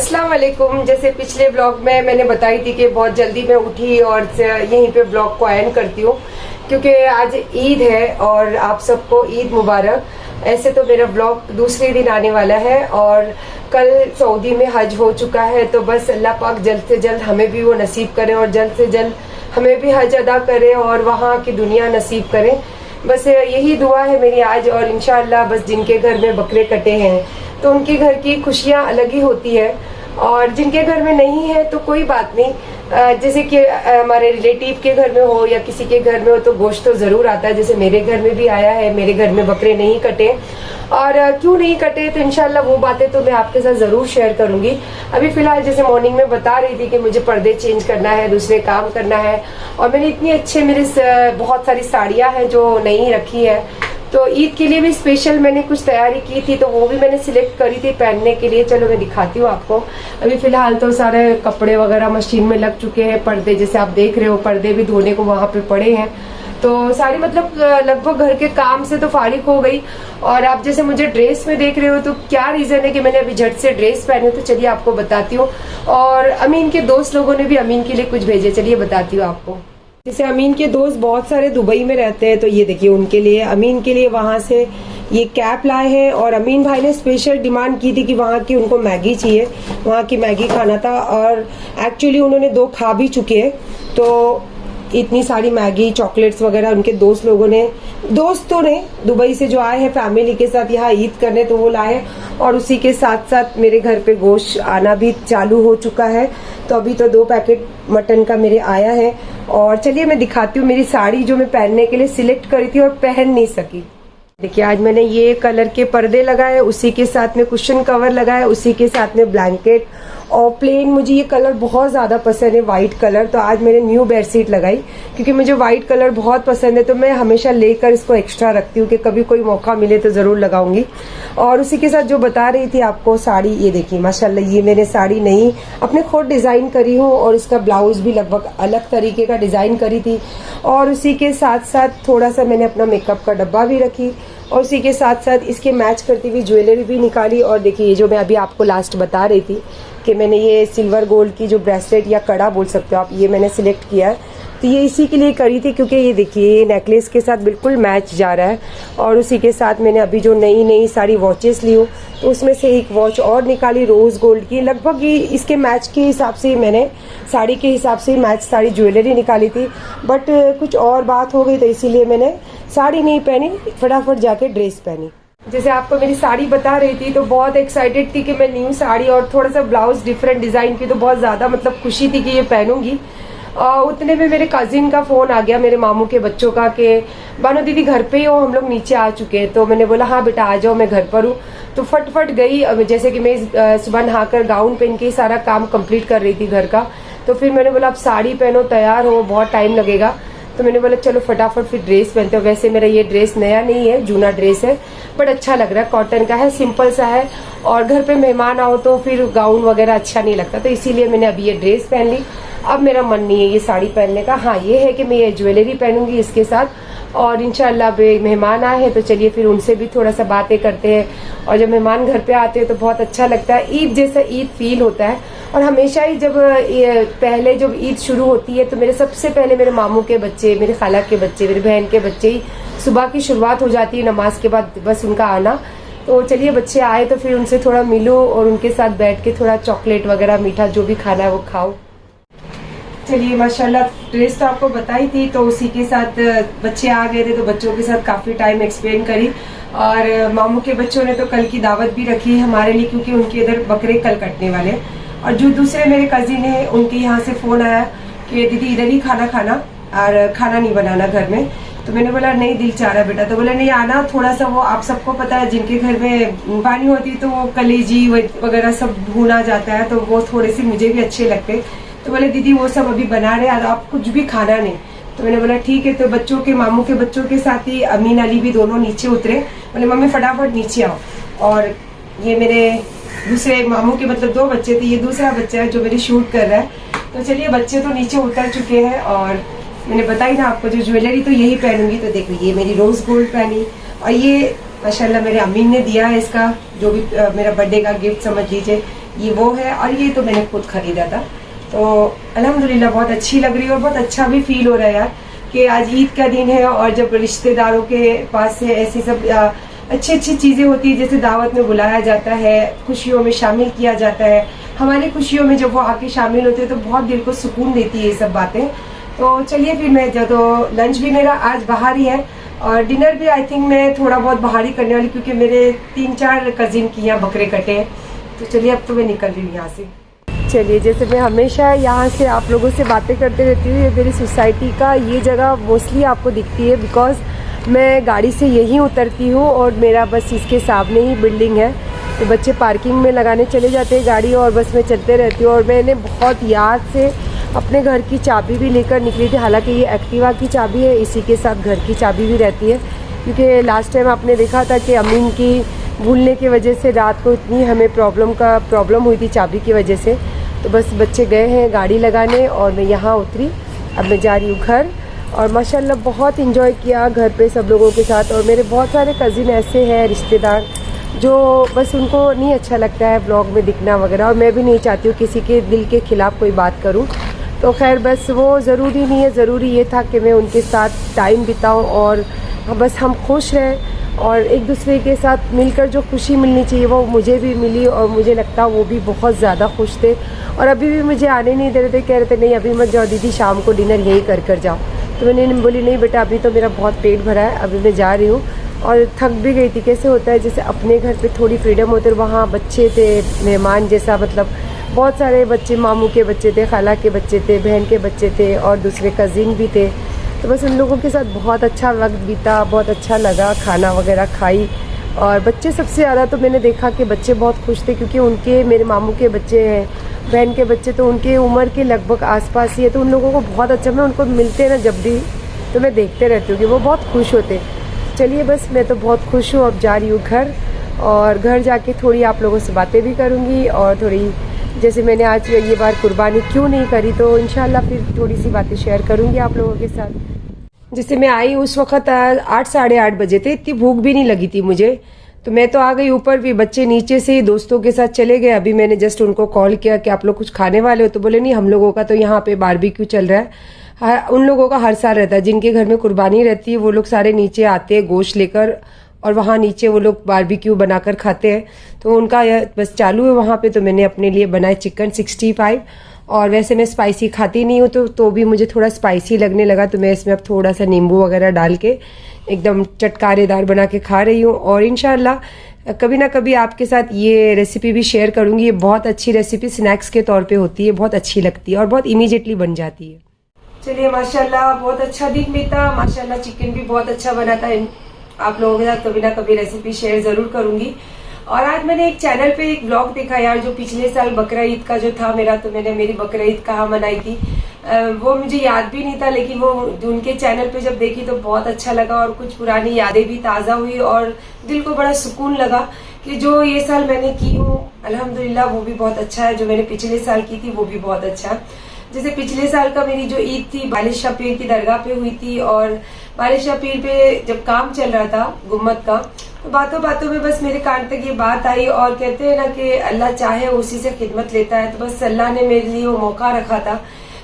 अस्सलाम वालेकुम। जैसे पिछले ब्लॉग में मैंने बताई थी कि बहुत जल्दी मैं उठी और यहीं पे ब्लॉग को एंड करती हूँ क्योंकि आज ईद है और आप सबको ईद मुबारक। ऐसे तो मेरा ब्लॉग दूसरे दिन आने वाला है और कल सऊदी में हज हो चुका है, तो बस अल्लाह पाक जल्द से जल्द हमें भी वो नसीब करें और जल्द से जल्द हमें भी हज अदा करें और वहाँ की दुनिया नसीब करें। बस यही दुआ है मेरी आज। और इंशाअल्लाह बस जिनके घर में बकरे कटे हैं तो उनके घर की खुशियाँ अलग ही होती है और जिनके घर में नहीं है तो कोई बात नहीं। जैसे कि हमारे रिलेटिव के घर में हो या किसी के घर में हो तो गोश्त तो ज़रूर आता है। जैसे मेरे घर में भी आया है, मेरे घर में बकरे नहीं कटे और क्यों नहीं कटे तो इंशाल्लाह वो बातें तो मैं आपके साथ ज़रूर शेयर करूंगी। अभी फ़िलहाल जैसे मॉर्निंग में बता रही थी कि मुझे पर्दे चेंज करना है, दूसरे काम करना है और मैंने इतनी अच्छे मेरे बहुत सारी साड़ियाँ हैं जो नहीं रखी है, तो ईद के लिए भी स्पेशल मैंने कुछ तैयारी की थी तो वो भी मैंने सिलेक्ट करी थी पहनने के लिए। चलो मैं दिखाती हूँ आपको। अभी फ़िलहाल तो सारे कपड़े वगैरह मशीन में लग चुके हैं। पर्दे जैसे आप देख रहे हो, पर्दे भी धोने को वहाँ पे पड़े हैं, तो सारी मतलब लगभग घर के काम से तो फारिग हो गई। और आप जैसे मुझे ड्रेस में देख रहे हो तो क्या रीज़न है कि मैंने अभी झट से ड्रेस पहने, तो चलिए आपको बताती हूँ। और अमीन के दोस्त लोगों ने भी अमीन के लिए कुछ भेजे, चलिए बताती हूँ आपको। जैसे अमीन के दोस्त बहुत सारे दुबई में रहते हैं, तो ये देखिए उनके लिए, अमीन के लिए वहाँ से ये कैप लाए हैं। और अमीन भाई ने स्पेशल डिमांड की थी कि वहाँ की उनको मैगी चाहिए, वहाँ की मैगी खाना था और एक्चुअली उन्होंने 2 खा भी चुके हैं। तो इतनी सारी मैगी चॉकलेट्स वगैरह उनके दोस्तों ने दुबई से जो आए हैं फैमिली के साथ यहाँ ईद करने, तो वो लाए। और उसी के साथ साथ मेरे घर पे गोश्त आना भी चालू हो चुका है, तो अभी तो 2 पैकेट मटन का मेरे आया है। और चलिए मैं दिखाती हूँ मेरी साड़ी जो मैं पहनने के लिए सिलेक्ट करी थी और पहन नहीं सकी। देखिए आज मैंने ये कलर के पर्दे लगाए, उसी के साथ में कुशन कवर लगाया, उसी के साथ में ब्लैंकेट और प्लेन। मुझे ये कलर बहुत ज़्यादा पसंद है, वाइट कलर, तो आज मैंने न्यू बेडशीट लगाई क्योंकि मुझे वाइट कलर बहुत पसंद है। तो मैं हमेशा लेकर इसको एक्स्ट्रा रखती हूँ कि कभी कोई मौका मिले तो ज़रूर लगाऊंगी। और उसी के साथ जो बता रही थी आपको साड़ी, ये देखिए माशाल्लाह ये मैंने साड़ी नहीं अपने खुद डिज़ाइन करी हूँ और इसका ब्लाउज़ भी लगभग अलग तरीके का डिज़ाइन करी थी। और उसी के साथ साथ थोड़ा सा मैंने अपना मेकअप का डब्बा भी रखी और उसी के साथ साथ इसके मैच करती हुई ज्वेलरी भी निकाली। और देखिए ये जो मैं अभी आपको लास्ट बता रही थी कि मैंने ये सिल्वर गोल्ड की जो ब्रेसलेट या कड़ा बोल सकते हो आप, ये मैंने सिलेक्ट किया है, तो ये इसी के लिए करी थी क्योंकि ये देखिए ये नेकलेस के साथ बिल्कुल मैच जा रहा है। और उसी के साथ मैंने अभी जो नई सारी वॉचेस ली हूँ तो उसमें से एक वॉच और निकाली रोज़ गोल्ड की, लगभग ये इसके मैच के हिसाब से मैंने साड़ी के हिसाब से मैच सारी ज्वेलरी निकाली थी। बट कुछ और बात हो गई तो इसीलिए मैंने साड़ी नहीं पहनी, फटाफट जाके ड्रेस पहनी। जैसे आपको मेरी साड़ी बता रही थी तो बहुत एक्साइटेड थी कि मैं न्यू साड़ी और थोड़ा सा ब्लाउज डिफरेंट डिज़ाइन की, तो बहुत ज़्यादा मतलब खुशी थी कि ये पहनूंगी। उतने में मेरे कजिन का फ़ोन आ गया, मेरे मामू के बच्चों का, कि बानो दीदी घर पे ही हो, हम लोग नीचे आ चुके हैं। तो मैंने बोला हाँ बेटा आ जाओ, मैं घर पर हूँ। तो फटफट गई, जैसे कि मैं सुबह नहाकर गाउन पहन के सारा काम कंप्लीट कर रही थी घर का। तो फिर मैंने बोला अब साड़ी पहनो, तैयार हो, बहुत टाइम लगेगा। तो मैंने बोला चलो फटाफट फिर ड्रेस पहनते हो। वैसे मेरा ये ड्रेस नया नहीं है, जूना ड्रेस है, बट अच्छा लग रहा है, कॉटन का है, सिंपल सा है और घर पे मेहमान आओ तो फिर गाउन वगैरह अच्छा नहीं लगता, तो इसीलिए मैंने अभी ये ड्रेस पहन ली। अब मेरा मन नहीं है ये साड़ी पहनने का। हाँ ये है कि मैं ये ज्वेलरी पहनूंगी इसके साथ और इंशाल्लाह मेहमान आए हैं तो चलिए फिर उनसे भी थोड़ा सा बातें करते हैं। और जब मेहमान घर पे आते हैं तो बहुत अच्छा लगता है, ईद जैसा ईद फील होता है। और हमेशा ही जब पहले जब ईद शुरू होती है तो मेरे सबसे पहले मेरे मामू के बच्चे, मेरे खाला के बच्चे, मेरी बहन के बच्चे ही सुबह की शुरुआत हो जाती है, नमाज के बाद बस उनका आना। तो चलिए बच्चे आए तो फिर उनसे थोड़ा मिलो और उनके साथ बैठ के थोड़ा चॉकलेट वगैरह मीठा जो भी खाना है वो खाओ। चलिए माशाल्लाह ड्रेस तो आपको बताई थी, तो उसी के साथ बच्चे आ गए थे तो बच्चों के साथ काफ़ी टाइम एक्सप्लेन करी। और मामू के बच्चों ने तो कल की दावत भी रखी है हमारे लिए क्योंकि उनके इधर बकरे कल कटने वाले। और जो दूसरे मेरे कजिन है उनके यहाँ से फ़ोन आया कि दीदी इधर ही खाना खाना और खाना नहीं बनाना घर में। तो मैंने बोला नहीं दिल चाह रहा बेटा, तो बोला नहीं आना, थोड़ा सा वो आप सबको पता है जिनके घर में पानी होती तो वो कलेजी वगैरह सब भूना जाता है, तो वो थोड़े से मुझे भी अच्छे लगते। तो बोले दीदी वो सब अभी बना रहे और आप कुछ भी खाना नहीं। तो मैंने बोला ठीक है। तो बच्चों के मामू के बच्चों के साथ ही अमीन अली भी दोनों नीचे उतरे, बोले मम्मी फटाफट नीचे आओ। और ये मेरे दूसरे मामू के मतलब 2 बच्चे थे, ये दूसरा बच्चा है जो मेरी शूट कर रहा है। तो चलिए बच्चे तो नीचे उतर चुके हैं और मैंने बताई ना आपको जो ज्वेलरी तो यही पहनूंगी। तो देखो ये मेरी रोज़ गोल्ड पहनी और ये माशाल्लाह मेरे अमीन ने दिया है, इसका जो भी मेरा बर्थडे का गिफ्ट समझ लीजिए। ये वो है, और ये तो मैंने खुद खरीदा था। तो अल्हम्दुलिल्लाह बहुत अच्छी लग रही है और बहुत अच्छा भी फील हो रहा है यार कि आज ईद का दिन है और जब रिश्तेदारों के पास से ऐसी सब अच्छी अच्छी चीज़ें होती है, जैसे दावत में बुलाया जाता है, खुशियों में शामिल किया जाता है, हमारी खुशियों में जब वो आके शामिल होते हैं तो बहुत दिल को सुकून देती है ये सब बातें। तो चलिए फिर मैं तो लंच भी मेरा आज बाहर ही है और डिनर भी आई थिंक मैं थोड़ा बहुत बाहर ही करने वाली, क्योंकि मेरे 3-4 कजिन की यहाँ बकरे कटे हैं। तो चलिए अब तो मैं निकल रही हूँ यहाँ से। चलिए, जैसे मैं हमेशा यहाँ से आप लोगों से बातें करते रहती हूँ, ये मेरी सोसाइटी का ये जगह मोस्टली आपको दिखती है बिकॉज़ मैं गाड़ी से यहीं उतरती हूँ और मेरा बस इसके सामने ही बिल्डिंग है। तो बच्चे पार्किंग में लगाने चले जाते हैं गाड़ी और बस मैं चलते रहती हूँ। और मैंने बहुत याद से अपने घर की चाबी भी लेकर निकली थी, हालांकि ये एक्टिवा की चाबी है, इसी के साथ घर की चाबी भी रहती है, क्योंकि लास्ट टाइम आपने देखा था कि अमीन की भूलने की वजह से रात को इतनी हमें प्रॉब्लम हुई थी चाबी की वजह से। तो बस बच्चे गए हैं गाड़ी लगाने और मैं यहाँ उतरी, अब मैं जा रही हूँ घर। और माशाल्लाह बहुत इंजॉय किया घर पे सब लोगों के साथ। और मेरे बहुत सारे कज़िन ऐसे हैं रिश्तेदार जो बस उनको नहीं अच्छा लगता है ब्लॉग में दिखना वगैरह, और मैं भी नहीं चाहती हूँ किसी के दिल के ख़िलाफ़ कोई बात करूँ। तो खैर बस वो ज़रूरी नहीं है, ज़रूरी ये था कि मैं उनके साथ टाइम बिताऊँ और बस हम खुश रहें और एक दूसरे के साथ मिलकर जो खुशी मिलनी चाहिए वो मुझे भी मिली। और मुझे लगता वो भी बहुत ज़्यादा खुश थे और अभी भी मुझे आने नहीं दे रहे थे, कह रहे थे नहीं अभी मत जाओ दीदी, शाम को डिनर यहीं कर जाओ। तो मैंने बोली नहीं बेटा अभी तो मेरा बहुत पेट भरा है, अभी मैं जा रही हूँ। और थक भी गई थी। कैसे होता है जैसे अपने घर पे थोड़ी फ्रीडम होती है, वहाँ बच्चे थे मेहमान जैसा, मतलब बहुत सारे बच्चे, मामू के बच्चे थे, खाला के बच्चे थे, बहन के बच्चे थे और दूसरे कज़िन भी थे। तो बस उन लोगों के साथ बहुत अच्छा वक्त बीता, बहुत अच्छा लगा, खाना वगैरह खाई। और बच्चे सबसे ज़्यादा तो मैंने देखा कि बच्चे बहुत खुश थे, क्योंकि उनके मेरे मामू के बच्चे हैं, बहन के बच्चे तो उनके उम्र के लगभग आसपास ही है। तो उन लोगों को बहुत अच्छा, मैं उनको मिलते ना जब भी तो मैं देखते रहती हूँ कि वो बहुत खुश होते। चलिए बस मैं तो बहुत खुश हूँ, अब जा रही हूँ घर और घर जाके थोड़ी आप लोगों से बातें भी करूँगी और थोड़ी जैसे मैंने आज ये बार कुर्बानी क्यों नहीं करी तो इंशाल्लाह फिर थोड़ी सी बातें शेयर करूँगी आप लोगों के साथ। जैसे मैं आई उस वक्त 8 साढ़े 8 बजे थे, इतनी भूख भी नहीं लगी थी मुझे, तो मैं तो आ गई ऊपर, भी बच्चे नीचे से दोस्तों के साथ चले गए। अभी मैंने जस्ट उनको कॉल किया कि आप लोग कुछ खाने वाले हो, तो बोले नहीं हम लोगों का तो यहाँ पे बारबेक्यू चल रहा है। उन लोगों का हर साल रहता है, जिनके घर में कुर्बानी रहती है वो लोग सारे नीचे आते हैं गोश्त लेकर और वहाँ नीचे वो लोग बारबेक्यू बनाकर खाते हैं। तो उनका बस चालू है वहाँ पे। तो मैंने अपने लिए बनाए चिकन 65 और वैसे मैं स्पाइसी खाती नहीं हूँ तो भी मुझे थोड़ा स्पाइसी लगने लगा, तो मैं इसमें अब थोड़ा सा नींबू वगैरह डाल के एकदम चटकारेदार बना के खा रही हूँ। और इंशाल्लाह कभी ना कभी आपके साथ ये रेसिपी भी शेयर करूँगी। ये बहुत अच्छी रेसिपी स्नैक्स के तौर पे होती है, बहुत अच्छी लगती है और बहुत इमीडिएटली बन जाती है। चलिए माशाल्लाह बहुत अच्छा दिन बीता, माशाल्लाह चिकन भी बहुत अच्छा बना था। आप लोगों के साथ कभी ना कभी रेसिपी शेयर ज़रूर करूँगी। और आज मैंने एक चैनल पे एक ब्लॉग देखा यार, जो पिछले साल बकरा ईद का जो था मेरा, तो मैंने मेरी बकरा ईद कहाँ मनाई थी वो मुझे याद भी नहीं था, लेकिन वो उनके चैनल पे जब देखी तो बहुत अच्छा लगा और कुछ पुरानी यादें भी ताज़ा हुई और दिल को बड़ा सुकून लगा कि जो ये साल मैंने की हूँ अल्हम्दुलिल्लाह वो भी बहुत अच्छा है, जो मैंने पिछले साल की थी वो भी बहुत अच्छा। जैसे पिछले साल का मेरी जो ईद थी बालिश शाह पीर की दरगाह पे हुई थी और बालिश शाह पीर पे जब काम चल रहा था गुम्मत का, तो बातों बातों में बस मेरे कान तक ये बात आई और कहते हैं ना कि अल्लाह चाहे उसी से खिदमत लेता है। तो बस अल्लाह ने मेरे लिए वो मौका रखा था।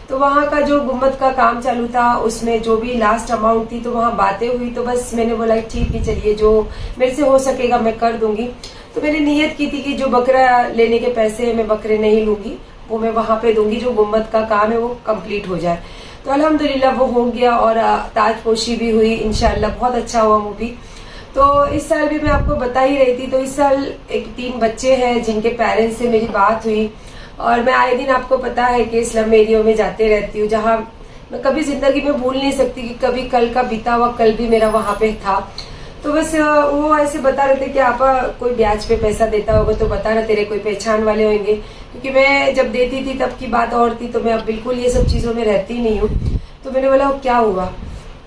तो वहाँ का जो गुम्मत का काम चालू था उसमें जो भी लास्ट अमाउंट थी तो वहाँ बातें हुई, तो बस मैंने बोला ठीक है चलिए जो मेरे से हो सकेगा मैं कर दूंगी। तो मैंने नियत की थी कि जो बकरा लेने के पैसे मैं बकरे नहीं लूंगी, वो मैं वहाँ पे दूंगी, जो गुम्मत का काम है वो कंप्लीट हो जाए। तो अल्हम्दुलिल्लाह वो हो गया और ताजपोशी भी हुई इंशाल्लाह, बहुत अच्छा हुआ वो भी। तो इस साल भी मैं आपको बता ही रही थी, तो इस साल 3 बच्चे हैं जिनके पेरेंट्स से मेरी बात हुई और मैं आए दिन आपको पता है कि स्लम एरिया में जाते रहती हूँ, जहाँ मैं कभी जिंदगी में भूल नहीं सकती कि कभी कल का बीता हुआ कल भी मेरा वहाँ पे था। तो बस वो ऐसे बता रहे थे कि आपा कोई ब्याज पे पैसा देता होगा तो बता ना, तेरे कोई पहचान वाले होंगे, क्योंकि मैं जब देती थी तब की बात और थी, तो मैं अब बिल्कुल ये सब चीज़ों में रहती नहीं हूँ। तो मैंने बोला क्या हुआ,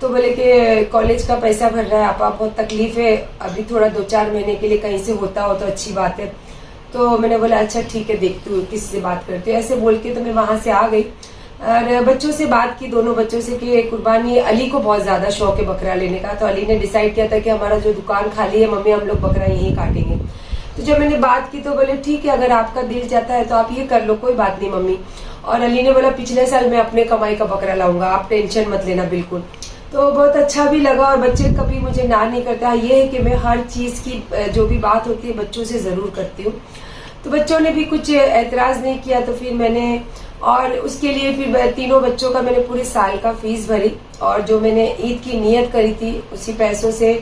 तो बोले कि कॉलेज का पैसा भर रहा है आपा, बहुत तकलीफ है, अभी थोड़ा 2-4 महीने के लिए कहीं से होता हो तो अच्छी बात है। तो मैंने बोला अच्छा ठीक है देखती हूँ किसी से बात करती हूँ, ऐसे बोल के तो मैं वहाँ से आ गई और बच्चों से बात की, दोनों बच्चों से कि कुर्बानी, अली को बहुत ज्यादा शौक है बकरा लेने का, तो अली ने डिसाइड किया था कि हमारा जो दुकान खाली है मम्मी हम लोग बकरा यहीं काटेंगे। तो जब मैंने बात की तो बोले ठीक है, अगर आपका दिल चाहता है तो आप ये कर लो, कोई बात नहीं मम्मी। और अली ने बोला पिछले साल मैं अपने कमाई का बकरा लाऊंगा, आप टेंशन मत लेना बिल्कुल। तो बहुत अच्छा भी लगा और बच्चे कभी मुझे ना नहीं करता। ये है कि मैं हर चीज़ की जो भी बात होती है बच्चों से ज़रूर करती हूँ। तो बच्चों ने भी कुछ एतराज़ नहीं किया, तो फिर मैंने और उसके लिए फिर तीनों बच्चों का मैंने पूरे साल का फीस भरी। और जो मैंने ईद की नियत करी थी उसी पैसों से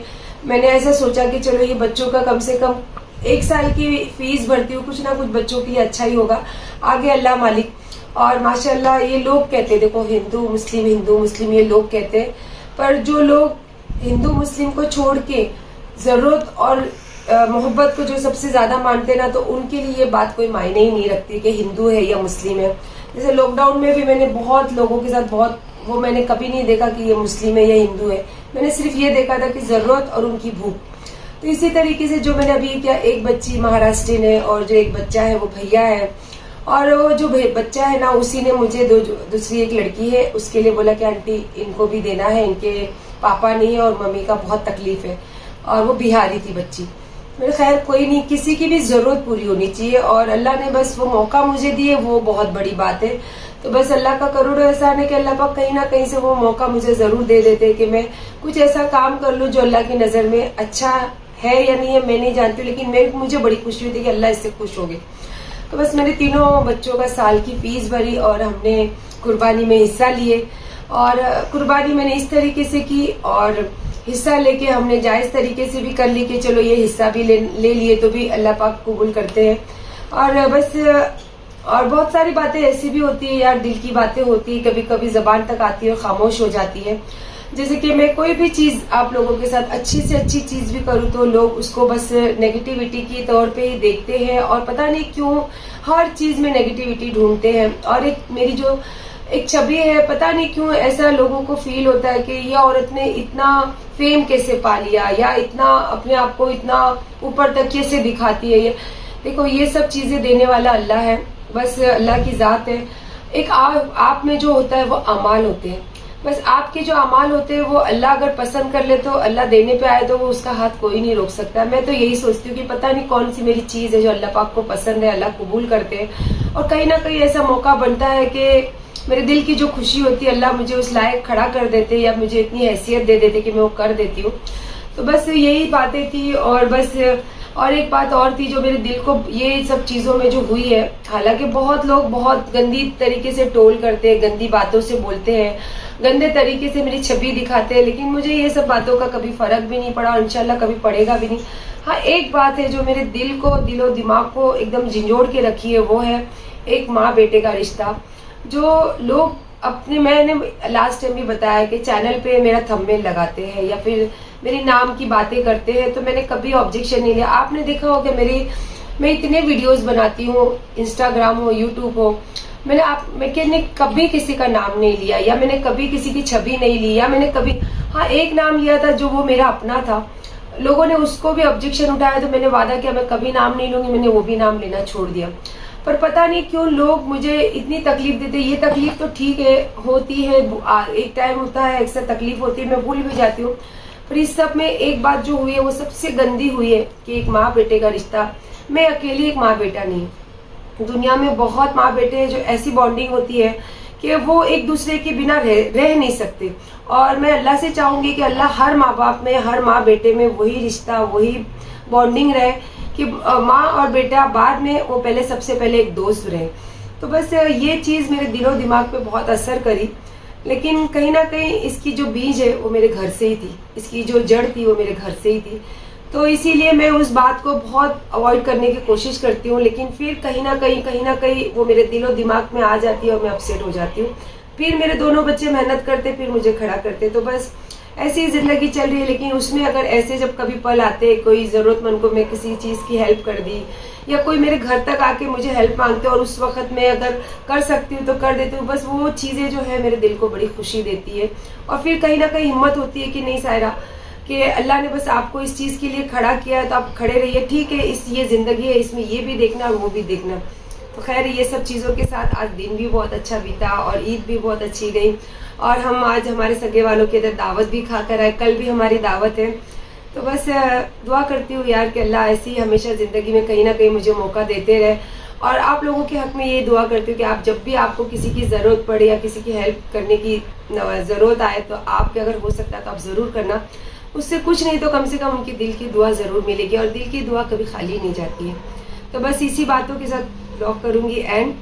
मैंने ऐसा सोचा कि चलो ये बच्चों का कम से कम 1 साल की फीस भरती हूँ, कुछ ना कुछ बच्चों के लिए अच्छा ही होगा, आगे अल्लाह मालिक। और माशाल्लाह ये लोग कहते हैं, देखो हिंदू मुस्लिम ये लोग कहते हैं, पर जो लोग हिंदू मुस्लिम को छोड़ के ज़रूरत और मोहब्बत को जो सबसे ज़्यादा मानते ना, तो उनके लिए ये बात कोई मायने ही नहीं रखती कि हिंदू है या मुस्लिम है। जैसे लॉकडाउन में भी मैंने बहुत लोगों के साथ वो मैंने कभी नहीं देखा कि ये मुस्लिम है या हिंदू है, मैंने सिर्फ ये देखा था कि ज़रूरत और उनकी भूख। तो इसी तरीके से जो मैंने अभी किया, एक बच्ची महाराष्ट्रीयन है और जो एक बच्चा है वो भैया है, और वो जो बच्चा है ना उसी ने मुझे दूसरी एक लड़की है उसके लिए बोला कि आंटी इनको भी देना है, इनके पापा नहीं है और मम्मी का बहुत तकलीफ है, और वो बिहारी थी बच्ची। मेरे खैर कोई नहीं, किसी की भी जरूरत पूरी होनी चाहिए, और अल्लाह ने बस वो मौका मुझे दिए, वो बहुत बड़ी बात है। तो बस अल्लाह का करोड़ों एहसान है कि अल्लाह पाक कहीं ना कहीं से वो मौका मुझे जरूर दे देते कि मैं कुछ ऐसा काम कर लूँ जो अल्लाह की नज़र में अच्छा है या नहीं है मैं नहीं जानती हूँ, लेकिन मुझे बड़ी खुशी हुई थी कि अल्लाह इससे खुश हो गए। तो बस मेरे तीनों बच्चों का साल की फीस भरी और हमने कुर्बानी में हिस्सा लिए। और कुर्बानी मैंने इस तरीके से की और हिस्सा लेके हमने जायज़ तरीके से भी कर ली कि चलो ये हिस्सा भी ले लिए तो भी अल्लाह पाक कबूल करते हैं। और बस और बहुत सारी बातें ऐसी भी होती है यार, दिल की बातें होती है, कभी कभी जबान तक आती है और खामोश हो जाती है। जैसे कि मैं कोई भी चीज़ आप लोगों के साथ अच्छी से अच्छी चीज़ भी करूँ तो लोग उसको बस नेगेटिविटी की तौर पे ही देखते हैं, और पता नहीं क्यों हर चीज़ में नेगेटिविटी ढूंढते हैं। और एक मेरी जो एक छवि है, पता नहीं क्यों ऐसा लोगों को फील होता है कि ये औरत ने इतना फेम कैसे पा लिया, या इतना अपने आप को इतना ऊपर तक कैसे दिखाती है। ये देखो, ये सब चीज़ें देने वाला अल्लाह है, बस अल्लाह की ज़ात है। एक आप में जो होता है वो अमाल होते हैं, बस आपके जो अमाल होते हैं वो अल्लाह अगर पसंद कर ले तो अल्लाह देने पे आए तो वो उसका हाथ कोई नहीं रोक सकता। मैं तो यही सोचती हूँ कि पता नहीं कौन सी मेरी चीज़ है जो अल्लाह पाक को पसंद है, अल्लाह कबूल करते हैं। और कहीं ना कहीं ऐसा मौका बनता है कि मेरे दिल की जो खुशी होती है अल्लाह मुझे उस लायक खड़ा कर देते या मुझे इतनी हैसियत दे देते कि मैं वो कर देती हूँ। तो बस यही बातें थी। और बस और एक बात और थी जो मेरे दिल को ये सब चीज़ों में जो हुई है, हालांकि बहुत लोग बहुत गंदी तरीके से टोल करते हैं, गंदी बातों से बोलते हैं, गंदे तरीके से मेरी छवि दिखाते हैं, लेकिन मुझे ये सब बातों का कभी फर्क भी नहीं पड़ा और इंशाल्लाह कभी पड़ेगा भी नहीं। हाँ, एक बात है जो मेरे दिलो दिमाग को एकदम झंझोड़ के रखी है, वो है एक माँ बेटे का रिश्ता। जो लोग मैंने लास्ट टाइम भी बताया कि चैनल पे मेरा थंबनेल लगाते हैं या फिर मेरे नाम की बातें करते हैं, तो मैंने कभी ऑब्जेक्शन नहीं लिया। आपने देखा हो कि मैं इतने वीडियोस बनाती हूँ, इंस्टाग्राम हो, यूट्यूब हो, मैंने कभी किसी का नाम नहीं लिया, या मैंने कभी किसी की छवि नहीं ली, या मैंने कभी हाँ एक नाम लिया था जो वो मेरा अपना था। लोगों ने उसको भी ऑब्जेक्शन उठाया तो मैंने वादा किया मैं कभी नाम नहीं लूंगी, मैंने वो भी नाम लेना छोड़ दिया। पर पता नहीं क्यों लोग मुझे इतनी तकलीफ देते। ये तकलीफ तो ठीक है, होती है, एक टाइम होता है, अक्सर तकलीफ होती है, मैं भूल भी जाती हूँ। पर इस सब में एक बात जो हुई है वो सबसे गंदी हुई है कि एक माँ बेटे का रिश्ता। मैं अकेली एक माँ बेटा नहीं, दुनिया में बहुत माँ बेटे हैं जो ऐसी बॉन्डिंग होती है कि वो एक दूसरे के बिना रह नहीं सकते। और मैं अल्लाह से चाहूंगी कि अल्लाह हर माँ बाप में, हर माँ बेटे में वही रिश्ता, वही बॉन्डिंग रहे कि माँ और बेटा बाद में वो सबसे पहले एक दोस्त रहे। तो बस ये चीज़ मेरे दिलो दिमाग पे बहुत असर करी, लेकिन कहीं ना कहीं इसकी जो बीज है वो मेरे घर से ही थी, इसकी जो जड़ थी वो मेरे घर से ही थी। तो इसीलिए मैं उस बात को बहुत अवॉइड करने की कोशिश करती हूँ, लेकिन फिर कहीं ना कहीं वो मेरे दिलो दिमाग में आ जाती है और मैं अपसेट हो जाती हूँ। फिर मेरे दोनों बच्चे मेहनत करते, फिर मुझे खड़ा करते। तो बस ऐसी जिंदगी चल रही है। लेकिन उसमें अगर ऐसे जब कभी पल आते, कोई ज़रूरतमंद को मैं किसी चीज़ की हेल्प कर दी, या कोई मेरे घर तक आके मुझे हेल्प मांगते और उस वक्त मैं अगर कर सकती हूँ तो कर देती हूँ, बस वो चीज़ें जो है मेरे दिल को बड़ी खुशी देती है। और फिर कहीं ना कहीं हिम्मत होती है कि नहीं सायरा, कि अल्लाह ने बस आपको इस चीज़ के लिए खड़ा किया है तो आप खड़े रहिए, ठीक है, ये ज़िंदगी है, इसमें ये भी देखना और वो भी देखना। तो खैर ये सब चीज़ों के साथ आज दिन भी बहुत अच्छा बीता और ईद भी बहुत अच्छी गई। और हम आज हमारे सगे वालों के इधर दावत भी खा कर आए, कल भी हमारी दावत है। तो बस दुआ करती हूँ यार कि अल्लाह ऐसी हमेशा ज़िंदगी में कहीं ना कहीं मुझे मौका देते रहे। और आप लोगों के हक़ में ये दुआ करती हूँ कि आप जब भी आपको किसी की ज़रूरत पड़े या किसी की हेल्प करने की ज़रूरत आए तो आपके अगर हो सकता है तो आप ज़रूर करना। उससे कुछ नहीं तो कम से कम उनकी दिल की दुआ ज़रूर मिलेगी, और दिल की दुआ कभी खाली नहीं जाती है। तो बस इसी बातों के साथ ब्लॉग करूँगी एंड,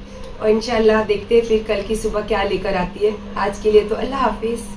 और इंशाल्लाह देखते हैं फिर कल की सुबह क्या लेकर आती है। आज के लिए तो अल्लाह हाफिज़।